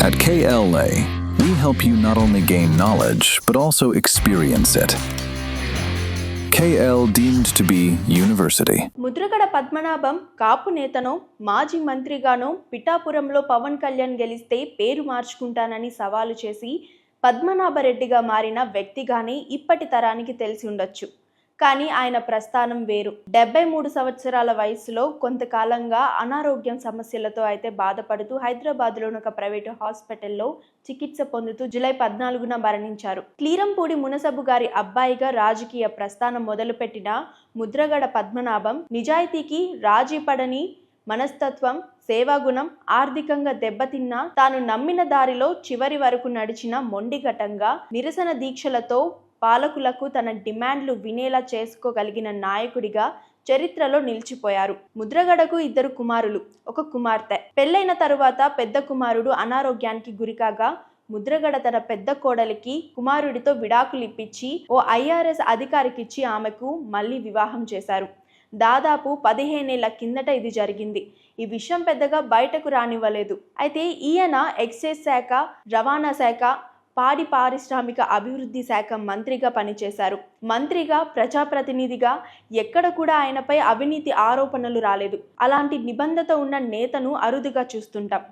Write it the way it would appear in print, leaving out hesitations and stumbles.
At KLA, we help you not only gain knowledge, but also experience it. KL deemed to be university. Mudragada Padmanabham కాపు నేతనో మాజీ మంత్రిగానో పిఠాపురంలో పవన్ కళ్యాణ్ గెలిస్తే పేరు మార్చుకుంటానని సవాలు చేసి పద్మనాభరెడ్డిగా మారిన వ్యక్తిగానే ఇప్పటి తరానికి తెలిసి ఉండొచ్చు. కానీ ఆయన ప్రస్థానం వేరు. 73 సంవత్సరాల వయసులో కొంతకాలంగా అనారోగ్యం సమస్యలతో అయితే బాధపడుతూ హైదరాబాద్లోని ఒక ప్రైవేటు హాస్పిటల్లో చికిత్స పొందుతూ జూలై 14న మరణించారు. క్లీరంపూడి మునసబు గారి అబ్బాయిగా రాజకీయ ప్రస్థానం మొదలుపెట్టిన ముద్రగడ పద్మనాభం నిజాయితీకి రాజీ పడని మనస్తత్వం, సేవాగుణం, ఆర్థికంగా దెబ్బతిన్నా తాను నమ్మిన దారిలో చివరి వరకు నడిచిన మొండిఘటంగా నిరసన దీక్షలతో పాలకులకు తన డిమాండ్లు వినేలా చేసుకోగలిగిన నాయకుడిగా చరిత్రలో నిలిచిపోయారు. ముద్రగడకు 2 కుమారులు, 1 కుమార్తె. పెళ్లైన తరువాత పెద్ద కుమారుడు అనారోగ్యానికి గురికాగా ముద్రగడ తన పెద్ద కోడలికి కుమారుడితో విడాకులు ఇప్పించి ఓ IRS అధికారికిచ్చి ఆమెకు మళ్ళీ వివాహం చేశారు. దాదాపు 15 ఏళ్ల కిందట ఇది జరిగింది. ఈ విషయం పెద్దగా బయటకు రానివ్వలేదు. అయితే ఈయన ఎక్సైజ్ శాఖ, రవాణా శాఖ, పాడి పారిశ్రామిక అభివృద్ధి శాఖ మంత్రిగా పనిచేశారు. మంత్రిగా, ప్రజాప్రతినిధిగా ఎక్కడ కూడా ఆయనపై అవినీతి ఆరోపణలు రాలేదు. అలాంటి నిబంధత ఉన్న నేతను అరుదుగా చూస్తుంటాం.